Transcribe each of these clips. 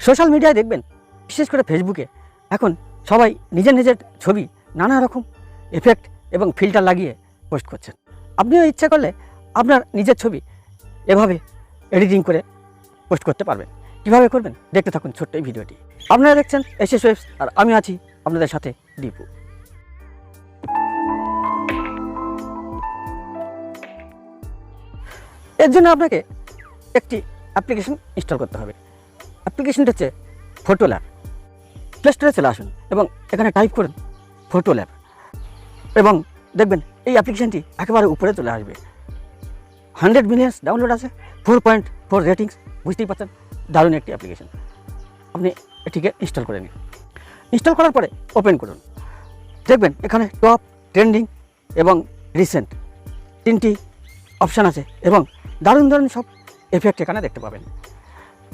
Social মিডিয়ায় দেখবেন, বিশেষ করে ফেসবুকে এখন সবাই নিজের নিজের ছবি নানা রকম এফেক্ট এবং ফিল্টার লাগিয়ে পোস্ট করছেন। আপনিও ইচ্ছা করলে আপনার নিজের ছবি এভাবে এডিটিং করে পোস্ট করতে পারবেন। কীভাবে করবেন দেখতে থাকুন ছোট্ট এই ভিডিওটি। আপনারা দেখছেন এসএস ওয়েবস আর আমি আছি আপনাদের সাথে দীপু। এর জন্য আপনাকে একটি অ্যাপ্লিকেশন ইনস্টল করতে হবে। অ্যাপ্লিকেশনটা হচ্ছে ফটো ল্যাব। প্লে স্টোরে চলে আসুন এবং এখানে টাইপ করুন ফটো ল্যাব এবং দেখবেন এই অ্যাপ্লিকেশনটি একেবারে উপরে চলে আসবে। 100 মিলিয়ন ডাউনলোড আছে, 4.4 রেটিংস। বুঝতেই পারছেন দারুণ একটি অ্যাপ্লিকেশন। আপনি এটিকে ইনস্টল করে নিন। ইনস্টল করার পরে ওপেন করুন। দেখবেন এখানে টপ, ট্রেন্ডিং এবং রিসেন্ট তিনটি অপশান আছে এবং দারুণ দারুণ সব এফেক্ট এখানে দেখতে পাবেন।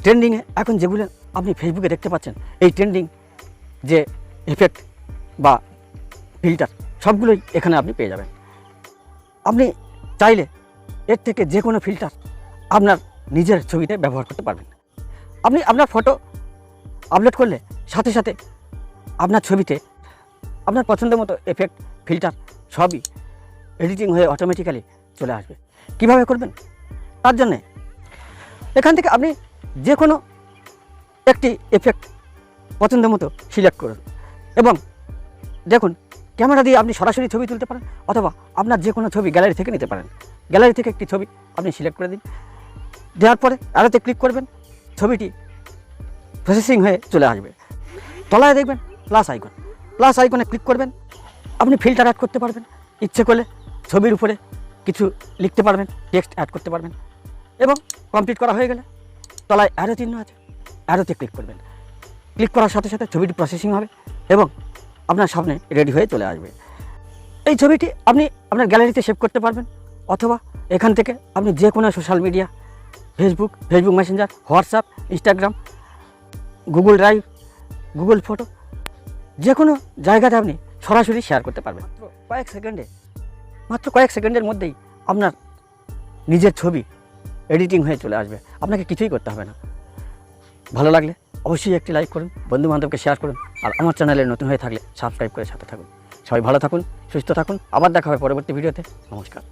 ট্রেন্ডিংয়ে এখন যেগুলো আপনি ফেসবুকে দেখতে পাচ্ছেন, এই ট্রেন্ডিং যে এফেক্ট বা ফিল্টার সবগুলোই এখানে আপনি পেয়ে যাবেন। আপনি চাইলে এর থেকে যে কোনো ফিল্টার আপনার নিজের ছবিতে ব্যবহার করতে পারবেন। আপনি আপনার ফটো আপলোড করলে সাথে সাথে আপনার ছবিতে আপনার পছন্দের মতো এফেক্ট, ফিল্টার সবই এডিটিং হয়ে অটোমেটিক্যালি চলে আসবে। কিভাবে করবেন তার জন্যে এখান থেকে আপনি যে কোনো একটি এফেক্ট পছন্দের মতো সিলেক্ট করুন এবং দেখুন ক্যামেরা দিয়ে আপনি সরাসরি ছবি তুলতে পারেন অথবা আপনার যে কোনো ছবি গ্যালারি থেকে নিতে পারেন। গ্যালারি থেকে একটি ছবি আপনি সিলেক্ট করে দিন। দেওয়ার পরে অ্যারোতে ক্লিক করবেন, ছবিটি প্রসেসিং হয়ে চলে আসবে। তলায় দেখবেন প্লাস আইকন, প্লাস আইকনে ক্লিক করবেন। আপনি ফিল্টার অ্যাড করতে পারবেন, ইচ্ছে করলে ছবির উপরে কিছু লিখতে পারবেন, টেক্সট অ্যাড করতে পারবেন এবং কমপ্লিট করা হয়ে গেলে তলায় অ্যারো চিহ্ন আছে, অ্যারোতে ক্লিক করবেন। ক্লিক করার সাথে সাথে ছবিটি প্রসেসিং হবে এবং আপনার সামনে রেডি হয়ে চলে আসবে। এই ছবিটি আপনি আপনার গ্যালারিতে সেভ করতে পারবেন অথবা এখান থেকে আপনি যে কোনো social media, Facebook Messenger, WhatsApp, Instagram, Google drive, Google photo যে কোনো জায়গাতে আপনি সরাসরি শেয়ার করতে পারবেন। মাত্র কয়েক সেকেন্ডের মধ্যেই আপনার নিজের ছবি এডিটিং হয়ে চলে আসবে। আপনাকে কিছুই করতে হবে না। ভালো লাগলে অবশ্যই একটি লাইক করুন, বন্ধুবান্ধবকে শেয়ার করুন আর আমার চ্যানেলে নতুন হয়ে থাকলে সাবস্ক্রাইব করে সাথে থাকুন। সবাই ভালো থাকুন, সুস্থ থাকুন। আবার দেখা হবে পরবর্তী ভিডিওতে। নমস্কার।